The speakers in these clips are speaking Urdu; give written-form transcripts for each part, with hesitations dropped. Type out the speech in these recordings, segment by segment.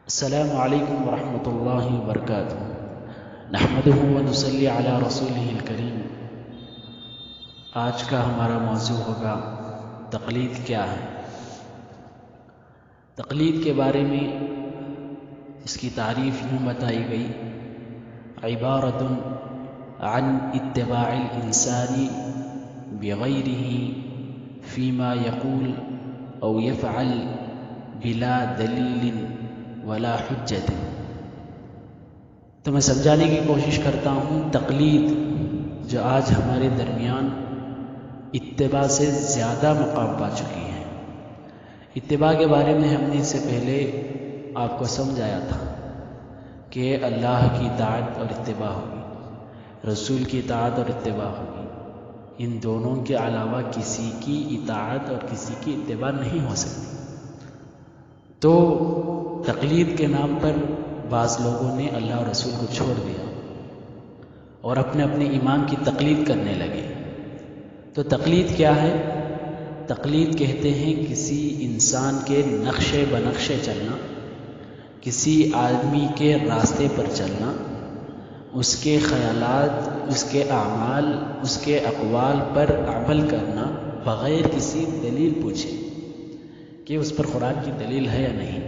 السلام علیکم ورحمۃ اللہ وبرکاتہ۔ نحمدہ ونصلی علی رسولہ الکریم۔ آج کا ہمارا موضوع ہوگا تقلید کیا ہے۔ تقلید کے بارے میں اس کی تعریف یوں بتائی گئی: عبارت عن اتباع الانسان بغیرہ فیما یقول او یفعل بلا دلیل ولا حجت۔ تو میں سمجھانے کی کوشش کرتا ہوں، تقلید جو آج ہمارے درمیان اتباع سے زیادہ مقام پا چکی ہے۔ اتباع کے بارے میں ہم نے اس سے پہلے آپ کو سمجھایا تھا کہ اللہ کی اطاعت اور اتباع ہوگی، رسول کی اطاعت اور اتباع ہوگی، ان دونوں کے علاوہ کسی کی اطاعت اور کسی کی اتباع نہیں ہو سکتی۔ تو تقلید کے نام پر بعض لوگوں نے اللہ اور رسول کو چھوڑ دیا اور اپنے ایمان کی تقلید کرنے لگے۔ تو تقلید کیا ہے؟ تقلید کہتے ہیں کسی انسان کے نقشے بنقشے چلنا، کسی آدمی کے راستے پر چلنا، اس کے خیالات، اس کے اعمال، اس کے اقوال پر عمل کرنا بغیر کسی دلیل پوچھے کہ اس پر قرآن کی دلیل ہے یا نہیں،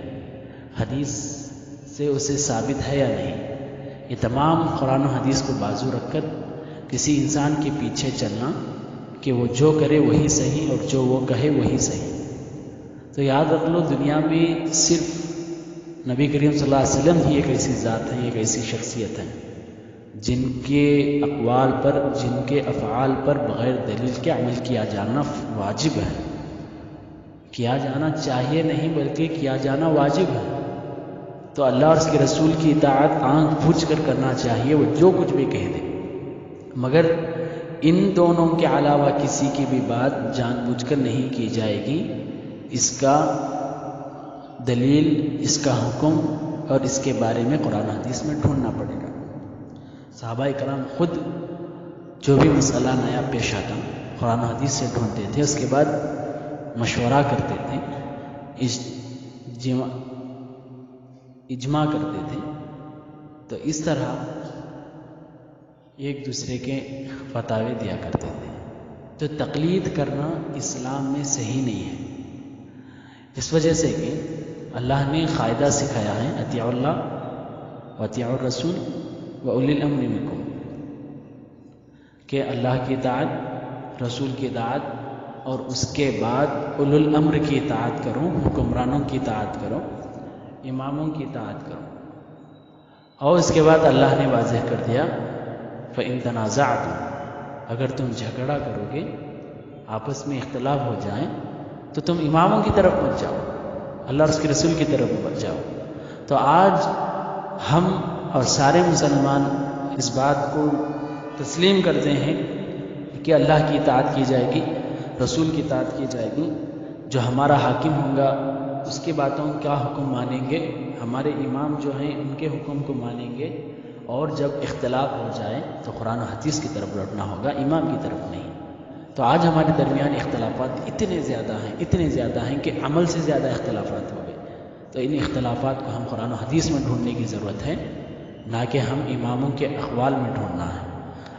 حدیث سے اسے ثابت ہے یا نہیں۔ یہ تمام قرآن و حدیث کو بازو رکھ کر کسی انسان کے پیچھے چلنا کہ وہ جو کرے وہی صحیح اور جو وہ کہے وہی صحیح۔ تو یاد رکھ لو، دنیا میں صرف نبی کریم صلی اللہ علیہ وسلم ہی ایک ایسی ذات ہے، ایک ایسی شخصیت ہے جن کے اقوال پر، جن کے افعال پر بغیر دلیل کے عمل کیا جانا واجب ہے، کیا جانا چاہیے نہیں بلکہ کیا جانا واجب ہے۔ تو اللہ اور اس کے رسول کی اطاعت آنکھ بجھ کر کرنا چاہیے، وہ جو کچھ بھی کہہ دے، مگر ان دونوں کے علاوہ کسی کی بھی بات جان بوجھ کر نہیں کی جائے گی۔ اس کا دلیل، اس کا حکم اور اس کے بارے میں قرآن حدیث میں ڈھونڈنا پڑے گا۔ صحابہ کرام خود جو بھی مسئلہ نیا پیش آتا قرآن حدیث سے ڈھونڈتے تھے، اس کے بعد مشورہ کرتے تھے، اجماع کرتے تھے۔ تو اس طرح ایک دوسرے کے فتاوے دیا کرتے تھے۔ تو تقلید کرنا اسلام میں صحیح نہیں ہے، اس وجہ سے کہ اللہ نے قاعدہ سکھایا ہے: اطیعوا اللہ واطیعوا الرسول واولی الامر منکم، کہ اللہ کی اطاعت، رسول کی اطاعت اور اس کے بعد اولو الامر کی اطاعت کرو، حکمرانوں کی اطاعت کرو، اماموں کی اطاعت کرو۔ اور اس کے بعد اللہ نے واضح کر دیا: فَإِن تَنَازَعْتُمْ، اگر تم جھگڑا کرو گے، آپس میں اختلاف ہو جائیں، تو تم اماموں کی طرف مت جاؤ، اللہ اور اس کے رسول کی طرف مت جاؤ۔ تو آج ہم اور سارے مسلمان اس بات کو تسلیم کرتے ہیں کہ اللہ کی اطاعت کی جائے گی، رسول کی اطاعت کی جائے گی، جو ہمارا حاکم ہوگا اس کی باتوں کا حکم مانیں گے، ہمارے امام جو ہیں ان کے حکم کو مانیں گے، اور جب اختلاف ہو جائے تو قرآن و حدیث کی طرف لوٹنا ہوگا، امام کی طرف نہیں۔ تو آج ہمارے درمیان اختلافات اتنے زیادہ ہیں کہ عمل سے زیادہ اختلافات ہو گئے۔ تو ان اختلافات کو ہم قرآن و حدیث میں ڈھونڈنے کی ضرورت ہے، نہ کہ ہم اماموں کے اقوال میں ڈھونڈنا ہے۔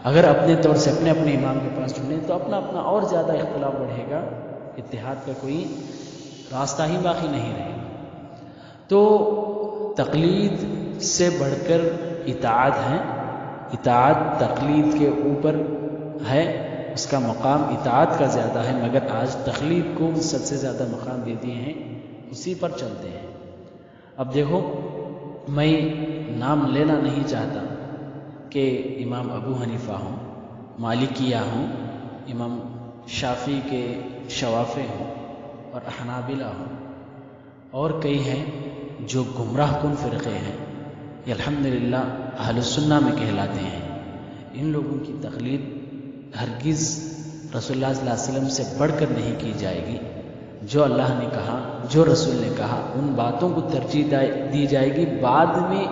اگر اپنے طور سے اپنے امام کے پاس ڈھونڈیں تو اپنا اور زیادہ اختلاف بڑھے گا، اتحاد کا کوئی راستہ ہی باقی نہیں رہے گا۔ تو تقلید سے بڑھ کر اطاعت ہے، اطاعت تقلید کے اوپر ہے، اس کا مقام اطاعت کا زیادہ ہے، مگر آج تقلید کو سب سے زیادہ مقام دے دیے ہیں، اسی پر چلتے ہیں۔ اب دیکھو، میں نام لینا نہیں چاہتا کہ امام ابو حنیفہ ہوں، مالکیہ ہوں، امام شافعی کے شوافع ہوں اور حنابلہ ہوں، اور کئی ہیں جو گمراہ کن فرقے ہیں، یہ الحمدللہ اہل السنہ میں کہلاتے ہیں۔ ان لوگوں کی تقلید ہرگز رسول اللہ صلی اللہ علیہ وسلم سے بڑھ کر نہیں کی جائے گی۔ جو اللہ نے کہا، جو رسول نے کہا، ان باتوں کو ترجیح دی جائے گی۔ بعد میں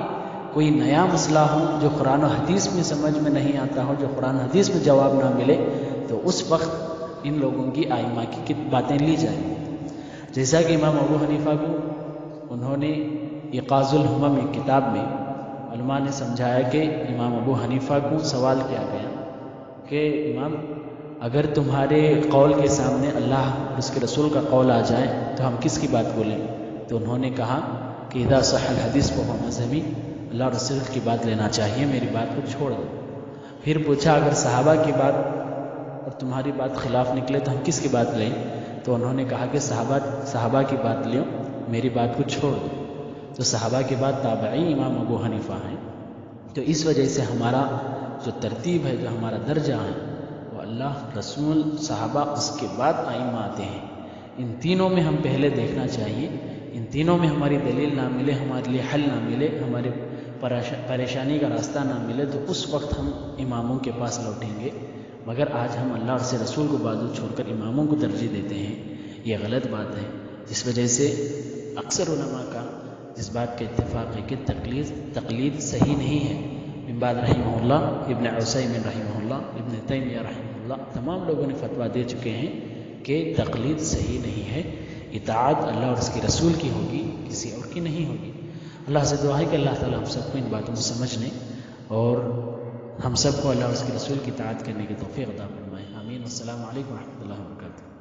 کوئی نیا مسئلہ ہو جو قرآن و حدیث میں سمجھ میں نہیں آتا ہو، جو قرآن و حدیث میں جواب نہ ملے، تو اس وقت ان لوگوں کی ائمہ کی باتیں لی جائیں۔ جیسا کہ امام ابو حنیفہ کو انہوں نے ايقاظ الہمم کتاب میں علماء نے سمجھایا کہ امام ابو حنیفہ کو سوال کیا گیا کہ امام اگر تمہارے قول کے سامنے اللہ اور اس کے رسول کا قول آ جائے تو ہم کس کی بات بولیں؟ تو انہوں نے کہا کہ اذا صح الحدیث فهو مذہبی، اللہ اور رسول کی بات لینا چاہیے، میری بات کو چھوڑ دو۔ پھر پوچھا اگر صحابہ کی بات اور تمہاری بات خلاف نکلے تو ہم کس کی بات لیں؟ تو انہوں نے کہا کہ صحابہ کی بات لیو، میری بات کو چھوڑ دو۔ تو صحابہ کے بعد تابعی امام ابو حنیفہ ہیں۔ تو اس وجہ سے ہمارا جو ترتیب ہے، جو ہمارا درجہ ہے، وہ اللہ، رسول، صحابہ، اس کے بعد ائمہ آتے ہیں۔ ان تینوں میں ہم پہلے دیکھنا چاہیے، ان تینوں میں ہماری دلیل نہ ملے، ہمارے لیے حل نہ ملے، ہمارے پریشانی کا راستہ نہ ملے، تو اس وقت ہم اماموں کے پاس لوٹیں گے۔ مگر آج ہم اللہ اور اس کے رسول کو بازو چھوڑ کر اماموں کو ترجیح دیتے ہیں، یہ غلط بات ہے۔ جس وجہ سے اکثر علماء کا اس بات کا اتفاق ہے کہ تقلید صحیح نہیں ہے۔ بن باز رحمہ اللہ، ابن عثیمین رحمہ اللہ، ابن تیمیہ رحمہ اللہ، تمام لوگوں نے فتویٰ دے چکے ہیں کہ تقلید صحیح نہیں ہے، اطاعت اللہ اور اس کے رسول کی ہوگی، کسی اور کی نہیں ہوگی۔ اللہ سے دعا ہے کہ اللہ تعالیٰ ہم سب کو ان باتوں کو سمجھنے اور ہم سب کو اللہ اور اس کے رسول کی اطاعت کرنے کی توفیق عطا فرمائے۔ آمین۔ السلام علیکم و رحمۃ اللہ وبرکاتہ۔